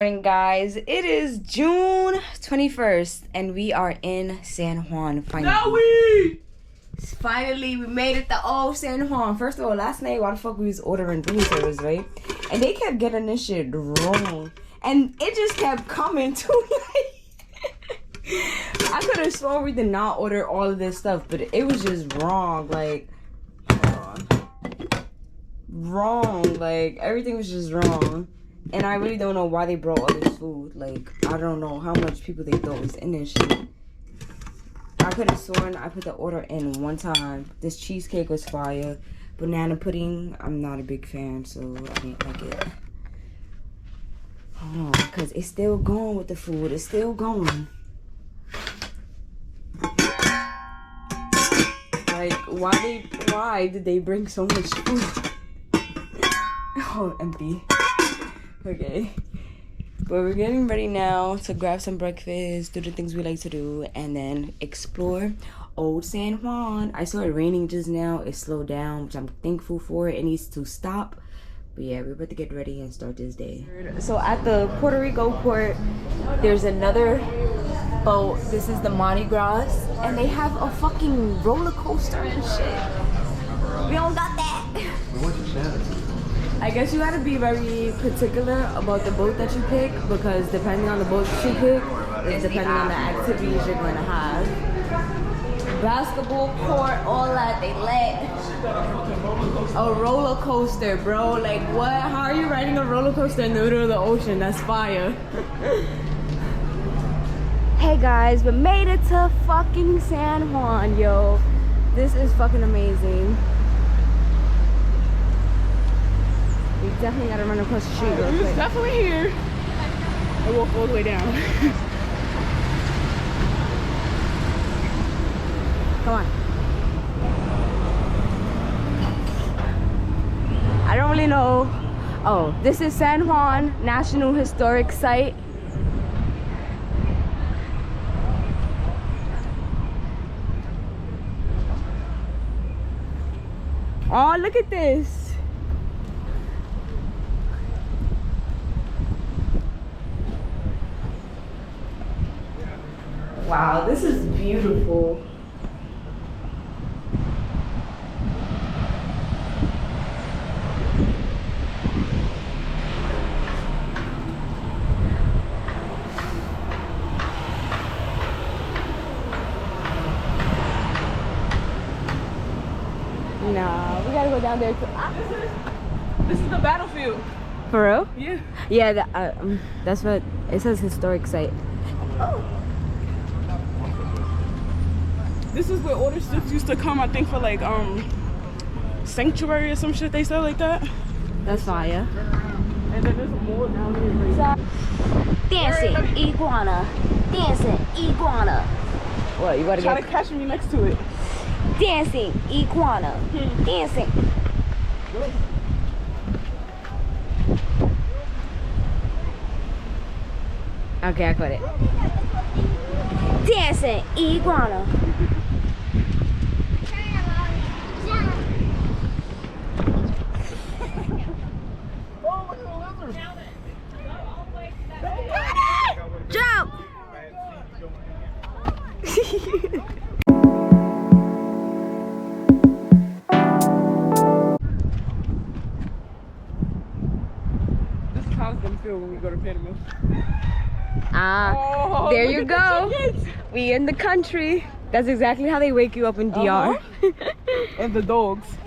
Morning, guys. It is June 21st and we are in San Juan finally. Finally, we made it to Old San Juan. First of all, last night, why the fuck we was ordering room service, right? And they kept getting this shit wrong. And it just kept coming too late. I could have sworn we did not order all of this stuff, but it was just wrong. Like, wrong. Like, everything was just wrong. And I really don't know why they brought all this food. Like, I don't know how much people they thought was in this shit. I could have sworn I put the order in one time. This cheesecake was fire. Banana pudding, I'm not a big fan, so I didn't like it. Hold on, because it's still going with the food. It's still going. Like, why did they bring so much food? Oh, empty. Okay. But we're getting ready now to grab some breakfast, do the things we like to do, and then explore Old San Juan. I saw it raining just now. It slowed down, which I'm thankful for. It needs to stop. But yeah, we're about to get ready and start this day. So at the Puerto Rico port, there's another boat. This is the Mardi Gras. And they have a fucking roller coaster and shit. We don't got that. I guess you gotta be very particular about the boat that you pick, because depending on the boat that you pick, it's depending on the activities you're going to have. Basketball court, all that, they let a roller coaster, bro. Like, what? How are you riding a roller coaster in the middle of the ocean? That's fire. Hey guys, we made it to fucking San Juan, yo. This is fucking amazing. We definitely gotta run across the street real quick. It's definitely here. I walk all the way down. Come on. I don't really know. Oh, this is San Juan National Historic Site. Oh, look at this. Wow, this is beautiful. Nah, we gotta go down there too. This is the battlefield. For real? Yeah. Yeah, that's what it says. Historic site. Oh. This is where all the ships used to come, I think, for like sanctuary or some shit they said like that. That's fire. And then there's a mall down here. Dancing iguana. Dancing iguana. What, you gotta try to catch me next to it. Dancing iguana. Dancing. Okay, I got it. Dancing iguana. Jump! This is how it's gonna feel when we go to Panama. Ah, there you go. We in the country. That's exactly how they wake you up in DR. And the dogs.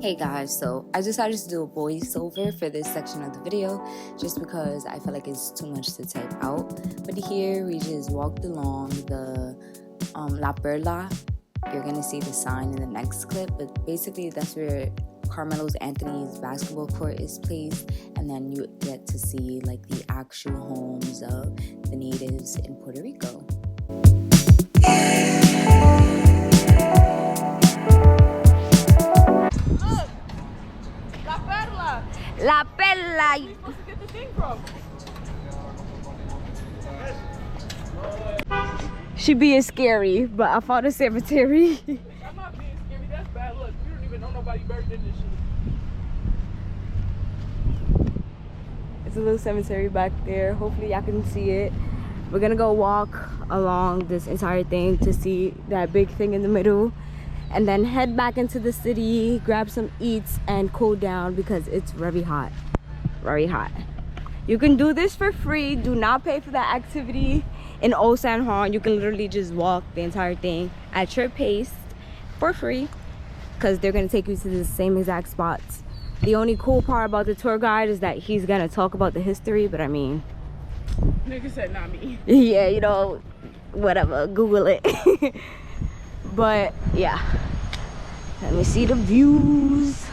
Hey guys, so I decided to do a voiceover for this section of the video just because I feel like it's too much to type out. But here we just walked along the La Perla. You're gonna see the sign in the next clip, but basically that's where Carmelo's Anthony's basketball court is placed, and then you get to see like the actual homes of the natives in Puerto Rico. La Perla! La Perla! Where are you supposed to get the thing from? She being scary, but I found a cemetery. I'm not being scary, that's bad luck. You don't even know nobody buried in this shit. There's a little cemetery back there. Hopefully y'all can see it. We're gonna go walk along this entire thing to see that big thing in the middle, and then head back into the city, grab some eats, and cool down because it's very hot. Very hot. You can do this for free. Do not pay for that activity in Old San Juan. You can literally just walk the entire thing at your pace for free because they're gonna take you to the same exact spots. The only cool part about the tour guide is that he's gonna talk about the history, but I mean, Nigga said not me. yeah, you know, whatever, Google it. But yeah, let me see the views.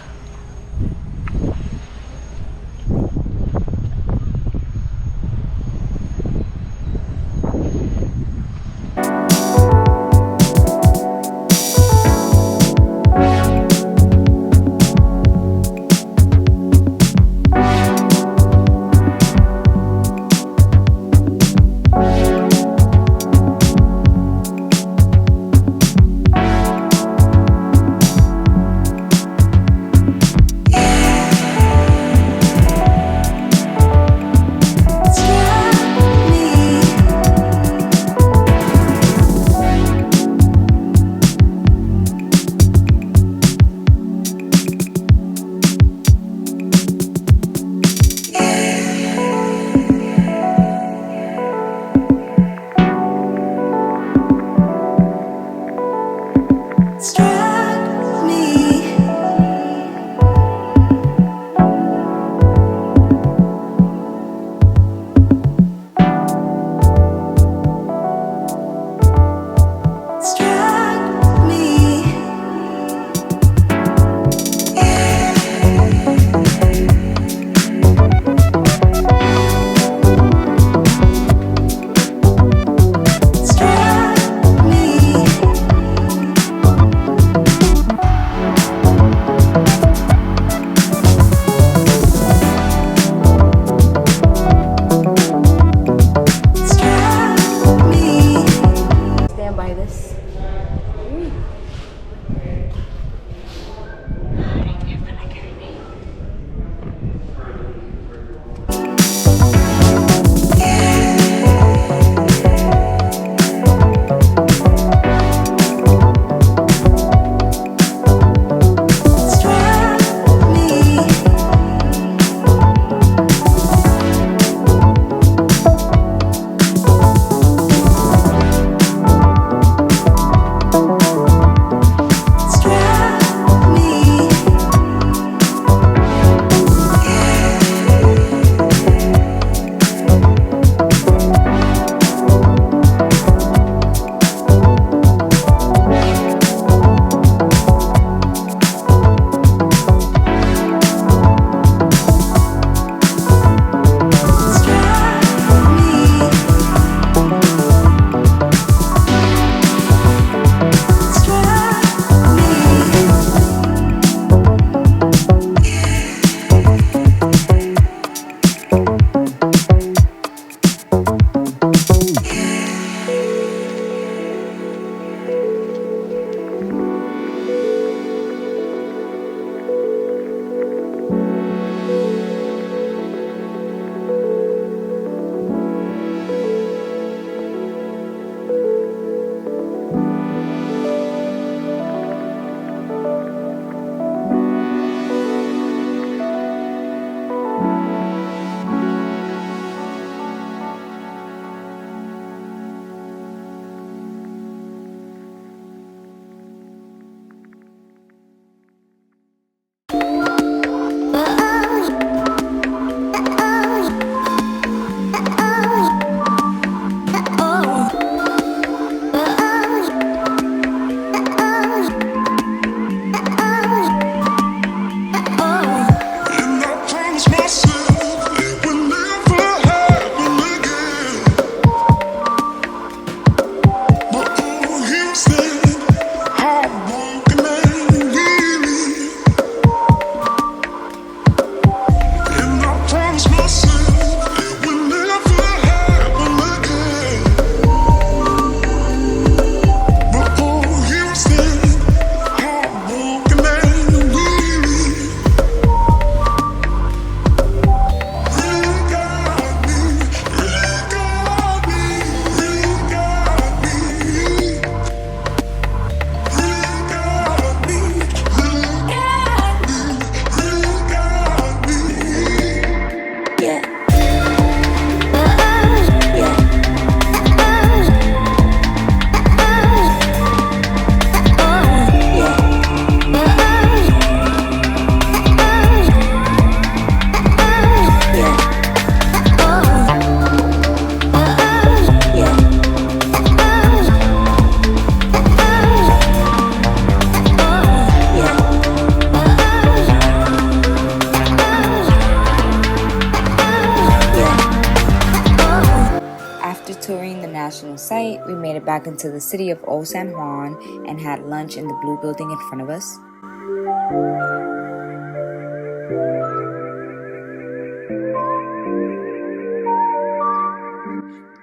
touring the national site, we made it back into the city of Old San Juan and had lunch in the blue building in front of us.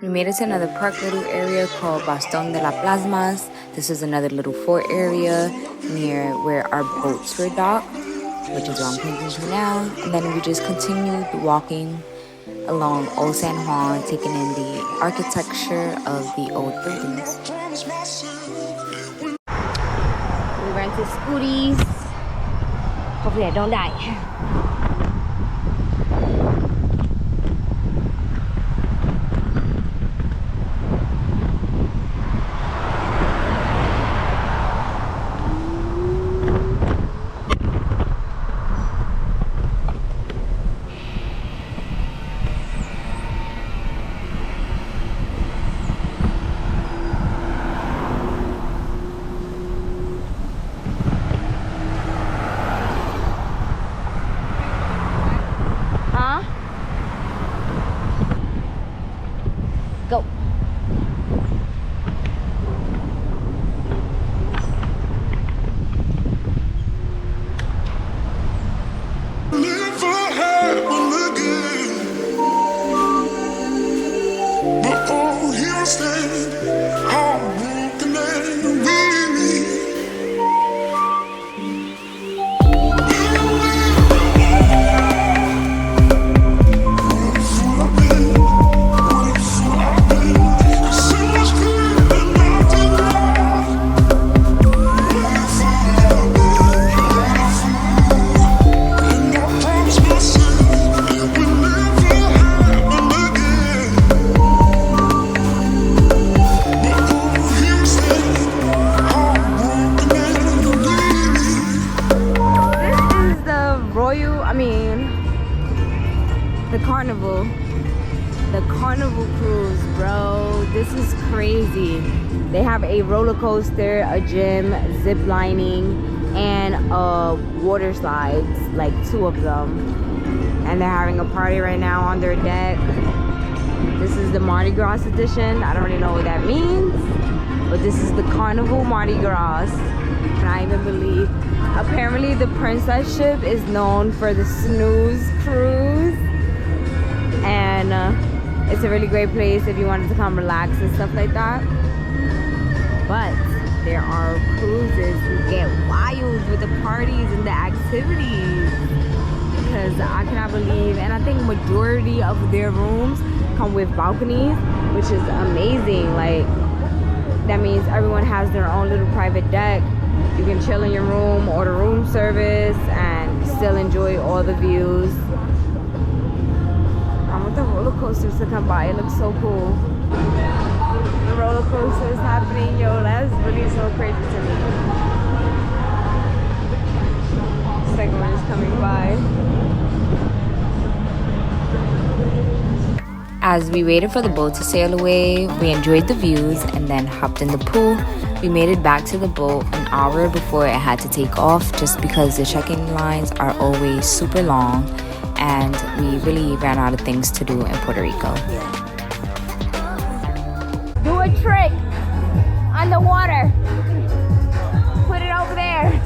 We made it to another park little area called Bastón de las Plasmas. This is another little fort area near where our boats were docked, which is where I'm pointing to now. And then we just continued walking along Old San Juan, taking in the architecture of the old buildings. We rented scooties. Hopefully I don't die. Go. The Carnival cruise, bro. This is crazy. They have a roller coaster, a gym, zip lining, and water slides, like 2 of them. And they're having a party right now on their deck. This is the Mardi Gras edition. I don't really know what that means, but this is the Carnival Mardi Gras. And I even believe, apparently the princess ship is known for the snooze cruise. And it's a really great place if you wanted to come relax and stuff like that. But there are cruises who get wild with the parties and the activities, because I cannot believe, and I think majority of their rooms come with balconies, which is amazing. Like, that means everyone has their own little private deck. You can chill in your room, order room service, and still enjoy all the views. I want the roller coasters to come by. It looks so cool. The roller coaster is happening, yo. That's really so crazy to me. Second one is coming by. As we waited for the boat to sail away, we enjoyed the views and then hopped in the pool. We made it back to the boat an hour before it had to take off, just because the check-in lines are always super long and we really ran out of things to do in Puerto Rico. Do a trick on the water. Put it over there.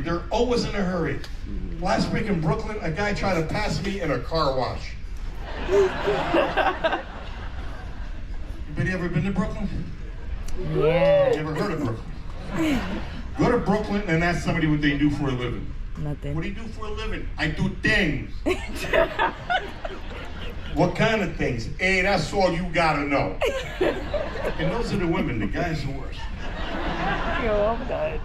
They're always in a hurry. Last week in Brooklyn, a guy tried to pass me in a car wash. Anybody ever been to Brooklyn? Yeah. You ever heard of Brooklyn? Go to Brooklyn and ask somebody what they do for a living. Nothing. What do you do for a living? I do things. What kind of things? Hey, that's all you gotta know. And those are the women. The guys are worse. Yo, I'm done.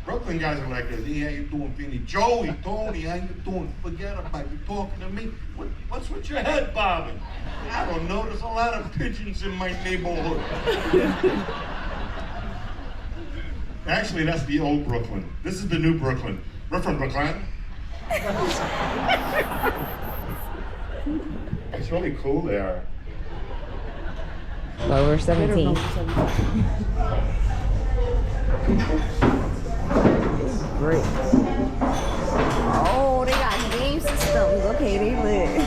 Brooklyn guys are like this. Hey, how you doing, Vinny? Joey, Tony, how you doing? Forget about you talking to me. What's with your head bobbing? I don't know. There's a lot of pigeons in my neighborhood. Actually, that's the old Brooklyn. This is the new Brooklyn. We're from Brooklyn. It's really cool there. Well, we're 17. Great. Oh, they got game systems. Okay, they lit.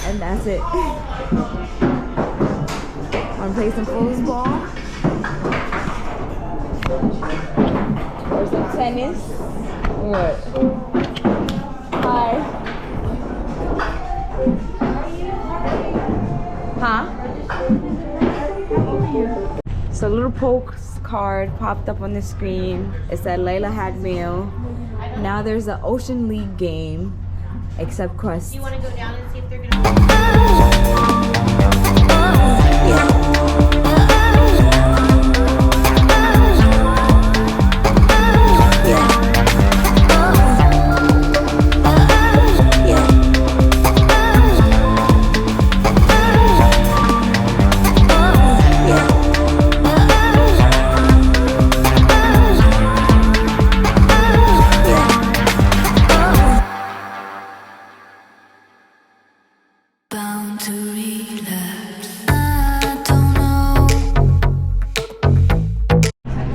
And that's it. Wanna play some foosball? Or some tennis? What? Hi. Huh? So a little postcard popped up on the screen. It said Layla had mail. Now there's an Ocean League game, except Quest. Do you want to go down and see if they're gonna?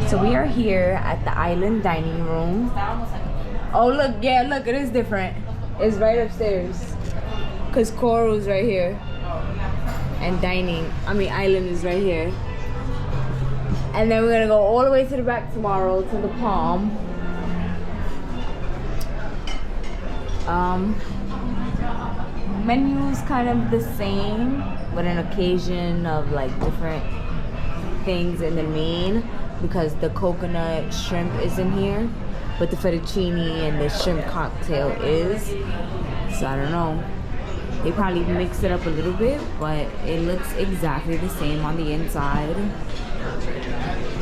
So we are here at the Island Dining Room. Oh look, yeah, look, it is different. It's right upstairs. Cause Coral's right here. And Island is right here. And then we're gonna go all the way to the back tomorrow to the Palm. Menu's kind of the same, but an occasion of like different things in the main, because the coconut shrimp isn't here, but the fettuccine and the shrimp cocktail is. So I don't know. They probably mix it up a little bit, but it looks exactly the same on the inside.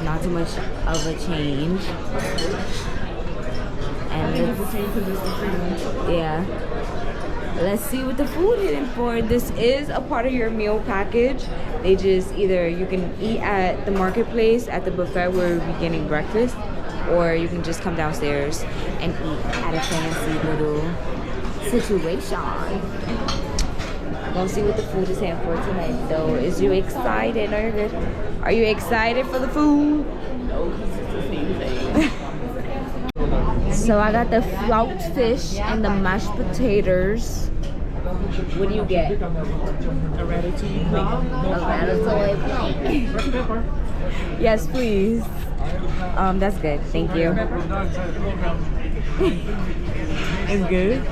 Not too much of a change. And yeah. Let's see what the food hitting for. This is a part of your meal package. They just either you can eat at the marketplace at the buffet where we'll be getting breakfast, or you can just come downstairs and eat at a fancy little situation. Gonna see what the food is hitting for tonight. So, is you excited? Are you good? Are you excited for the food? No, because it's the same thing. So I got the flout fish and the mashed potatoes. What do you get? A ratatouille plate. A ratatouille plate. Yes, please. That's good. Thank you. It's good.